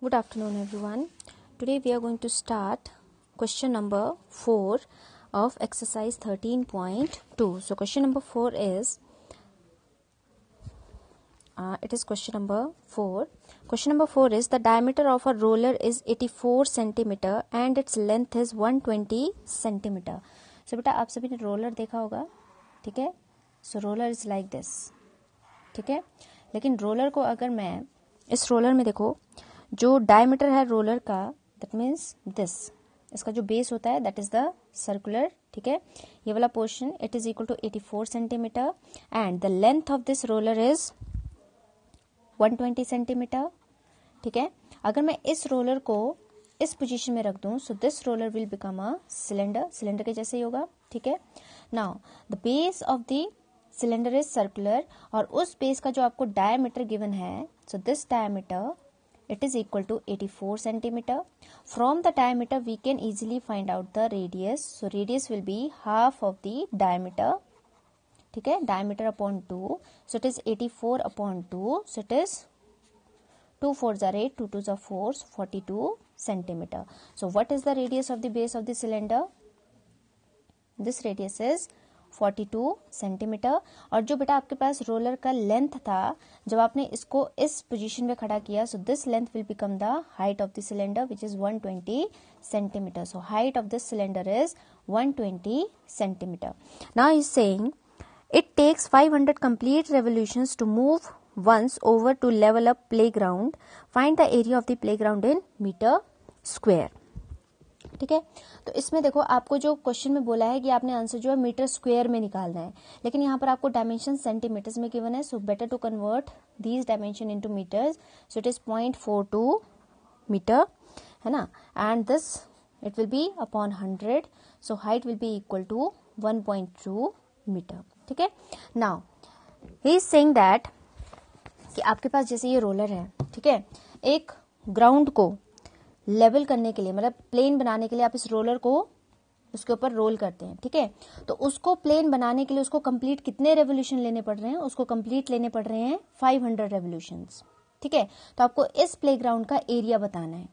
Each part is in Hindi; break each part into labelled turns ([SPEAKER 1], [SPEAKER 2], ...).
[SPEAKER 1] Good afternoon, everyone. Today we are going to start question number 4 of exercise 13.2. So question number 4 is, it is question number 4. Question number 4 is, the diameter of a roller is 84 centimeter and its length is 120 centimeter. So बेटा आप सभी ने रोलर देखा होगा, ठीक है. So roller is like this, ठीक है. लेकिन रोलर को अगर मैं इस रोलर में देखो, जो डायमीटर है रोलर का, दैट मीन्स दिस, इसका जो बेस होता है दैट इज द सर्कुलर, ठीक है. ये वाला portion it is equal to 84 centimetre and the length of this roller is 120 centimetre, ठीक है. अगर मैं इस रोलर को इस पोजीशन में रख दूं, so this roller will become a cylinder, cylinder के जैसे ही होगा, ठीक है. Now the base of the cylinder is circular, और उस बेस का जो आपको डायमीटर गिवन है, so this diameter it is equal to 84 centimeter. From the diameter we can easily find out the radius. So radius will be half of the diameter, ठीक है. Diameter upon 2, so it is 84 upon 2, so it is 2 4s are 8, 2 2s are 4, 42 centimeter. So what is the radius of the base of the cylinder? This radius is 42 centimetre. और जो बेटा आपके पास रोलर का लेंथ था, जब आपने इसको इस पोजीशन में खड़ा किया, so this length will become the height of the cylinder which is 120 centimetre. So height of this cylinder is 120 centimetre. Now is saying it takes 500 complete revolutions to move once over to level up playground. Find the area of the playground in metre square, ठीक है. तो इसमें देखो, आपको जो क्वेश्चन में बोला है कि आपने आंसर जो है मीटर स्क्वायर में निकालना है, लेकिन यहाँ पर आपको डायमेंशन सेंटीमीटर्स में गिवन है. So better to convert these dimension into metres. So it is 0.42 metre, है ना. And this it will be upon 100. So height will be equal to 1.2 metre, ठीक है. Now he is saying that कि आपके पास जैसे ये रोलर है, ठीक है, एक ग्राउंड को लेवल करने के लिए, मतलब प्लेन बनाने के लिए आप इस रोलर को उसके ऊपर रोल करते हैं, ठीक है. तो उसको प्लेन बनाने के लिए उसको कंप्लीट कितने रेवोल्यूशन लेने पड़ रहे हैं? उसको कंप्लीट लेने पड़ रहे हैं 500 रेवोल्यूशंस, ठीक है. तो आपको इस प्लेग्राउंड का एरिया बताना है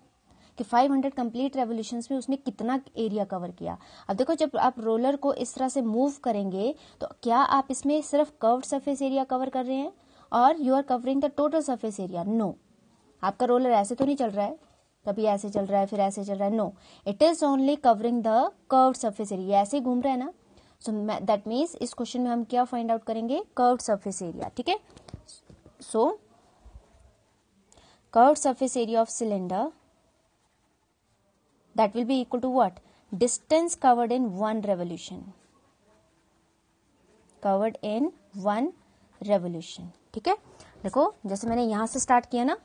[SPEAKER 1] कि 500 कंप्लीट रेवोल्यूशंस में उसने कितना एरिया कवर किया. अब देखो, जब आप रोलर को इस तरह से मूव करेंगे तो क्या आप इसमें सिर्फ कर्व्ड सरफेस एरिया कवर कर रहे हैं और you are covering the total surface area? No. आपका रोलर ऐसे तो नहीं चल रहा है, कभी ऐसे चल रहा है फिर ऐसे चल रहा है. No, it is only covering the curved surface area. ऐसे घूम रहा है ना. सो दैट मीन्स इस क्वेश्चन में हम क्या फाइंड आउट करेंगे? कर्व्ड सरफेस एरिया, ठीक है. So curved surface area of cylinder that will be equal to what? Distance covered in 1 revolution, covered in 1 revolution, ठीक है. देखो, जैसे मैंने यहां से स्टार्ट किया ना,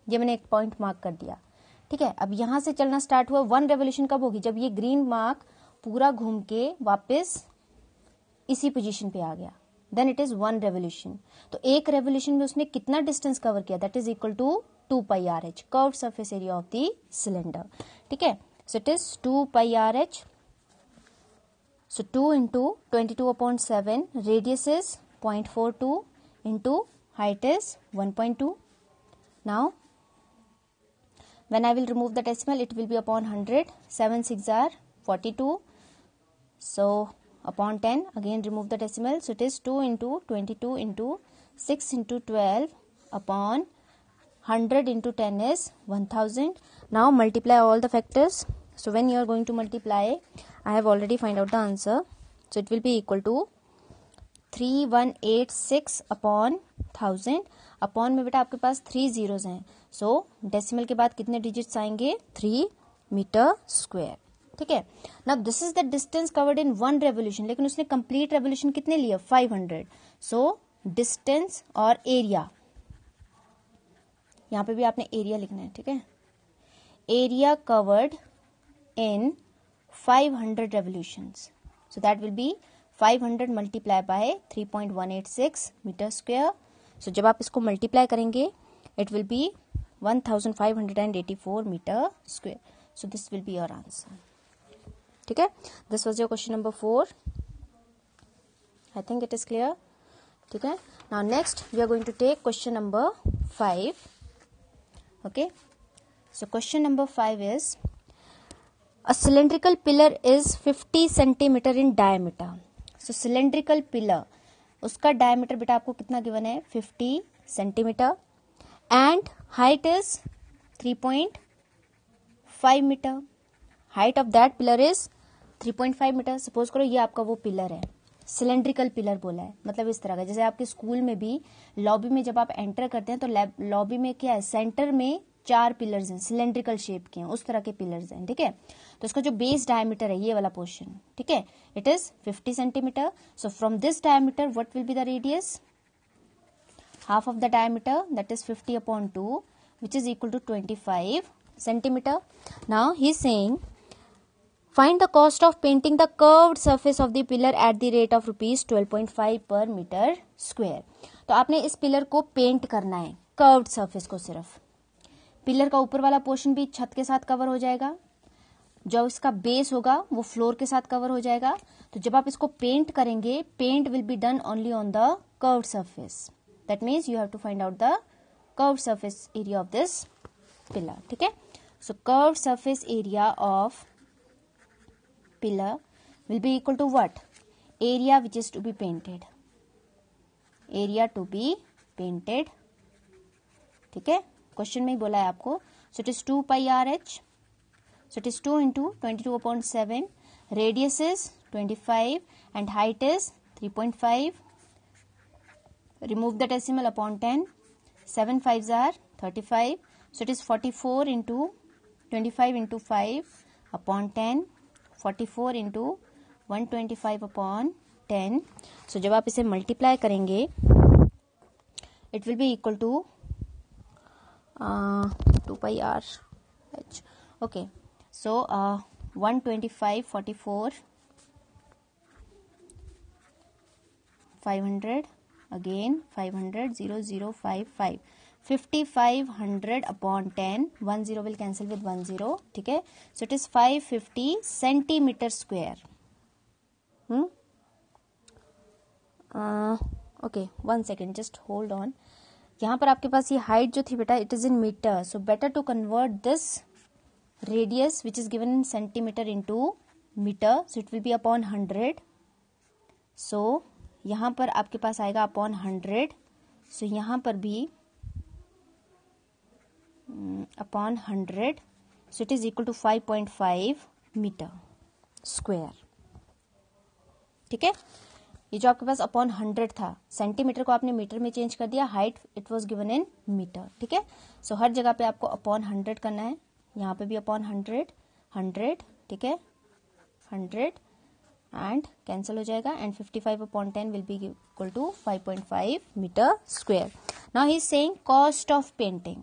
[SPEAKER 1] ये मैंने एक पॉइंट मार्क कर दिया, ठीक है. अब यहां से चलना स्टार्ट हुआ. 1 रेवोल्यूशन कब होगी? जब ये ग्रीन मार्क पूरा घूम के वापस इसी पोजीशन पे आ गया, देन इट इज 1 रेवोल्यूशन. तो एक रेवोल्यूशन में उसने कितना डिस्टेंस कवर किया? That is equal to 2 pi r h, curved surface area of the cylinder, ठीक है. So it is 2 pi r h. So 2 into 22/7, radius is 0.42 into height is 1.2. Now when I will remove the decimal, it will be upon 100. 7 6 are 42. So upon 10, again remove the decimal. So it is 2 into 22 into 6 into 12 upon 100 into 10 is 1000. Now multiply all the factors. So when you are going to multiply, I have already find out the answer. So it will be equal to 3186 upon 1000. Upon में बेटा आपके पास 3 zeros हैं. सो डेसिमल के बाद कितने डिजिट्स आएंगे? 3 मीटर स्क्वायर, ठीक है. Now this is the distance covered in 1 revolution, लेकिन उसने कंप्लीट रेवोल्यूशन कितने लिए? 500. सो डिस्टेंस और एरिया, यहां पे भी आपने एरिया लिखना है, ठीक है. Area covered in 500 revolutions, so that will be 500 multiply by 3.186 metre square. So जब आप इसको मल्टीप्लाई करेंगे, it will be 1584 metre square. So this will be your answer, ठीक है. This was your question number 4. I think it is clear, ठीक है. Now next we are going to take question number 5. Okay, So question number 5 is a cylindrical pillar is 50 centimeter in diameter. So cylindrical pillar, उसका diameter बेटा आपको कितना given है 50 centimeter and height is 3.5 meter. Height of that pillar is 3.5 meter. Suppose करो ये आपका वो pillar है, सिलेंड्रिकल पिलर बोला है, मतलब इस तरह का, जैसे आपके स्कूल में भी लॉबी में जब आप एंटर करते हैं तो लॉबी में क्या है, सेंटर में 4 पिलर्स हैं, सिलेंड्रिकल शेप के हैं, उस तरह के पिलर्स हैं, ठीक है। तो इसका जो बेस डायमीटर है ये वाला पोर्शन, ठीक है, it is 50 centimetre. So from this diameter what will be the radius, half of the diameter, that is 50 upon 2, which is equal to 25 centimeter. Now he is saying find the cost of painting the curved surface of the pillar at the rate of rupees 12.5 per meter square. तो आपने इस पिलर को पेंट करना है, कर्व्ड सरफेस को, सिर्फ पिलर का ऊपर वाला पोर्शन भी छत के साथ कवर हो जाएगा, जो इसका बेस होगा वो फ्लोर के साथ कवर हो जाएगा. तो जब आप इसको पेंट करेंगे, paint will be done only on the curved surface. That means you have to find out the curved surface area of this pillar, ठीक है. So curved surface area of pillar will be equal to what, area which is to be painted, area to be painted, ठीक है. क्वेश्चन में ही बोला है आपको. सो it is 2 pi RH, so it is 2 into 22/7, radius is 25 and height is 3.5. remove the decimal upon 10, 7 5s are 35, so it is 44 into 25 into 5 upon 10, 44 into 125 upon 10. So जब आप इसे मल्टीप्लाई करेंगे it will be equal to 2 pi RH. Okay, so 125 44 500 again 500 0 0 5 5 5500 upon 10, 1 0 will cancel with 1 0, ठीक है. So it is 550 centimeter square. Okay, 1 second, just hold on. यहाँ पर आपके पास ये हाइट जो थी बेटा, it is in metre, so better to convert this radius which is given in centimetre into metre. So it will be upon 100. सो यहाँ पर आपके पास आएगा अपॉन 100. सो यहाँ पर भी upon 100. So it is equal to 5.5 metre square, ठीक है. ये जो आपके पास अपॉन 100 था, सेंटीमीटर को आपने मीटर में चेंज कर दिया, height it was given in metre, ठीक है. सो हर जगह पे आपको अपॉन 100 करना है, यहाँ पे भी अपॉन 100 100, ठीक है, 100 एंड कैंसिल हो जाएगा and 55 upon 10 will be equal to 5.5 metre square. Now he is saying cost of painting.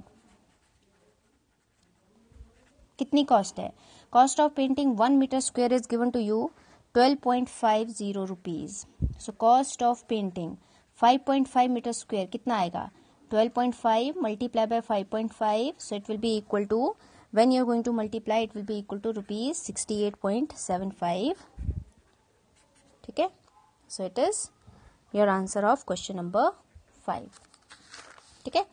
[SPEAKER 1] कितनी कॉस्ट है? Cost of painting 1 metre square is given to you 12.50 rupees. So cost of painting 5.5 metre square कितना आएगा? 12.5 multiply by 5.5. So it will be equal to, when you are going to multiply, it will be equal to rupees 68.75, ठीक है. So it is your answer of question number 5, ठीक है.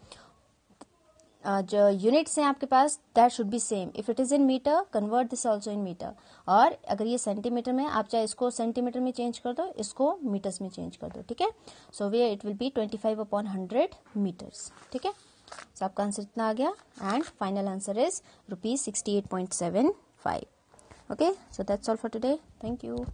[SPEAKER 1] जो यूनिट्स हैं आपके पास, that should be same. If it is in metre, convert this also in metre. और अगर ये सेंटीमीटर में, आप चाहे इसको सेंटीमीटर में चेंज कर दो, इसको मीटर्स में चेंज कर दो, ठीक है. So way it will be 25 upon 100 metres, ठीक है. सो आपका आंसर इतना आ गया and final answer is rupees 68.75. Okay, so that's all for today. Thank you.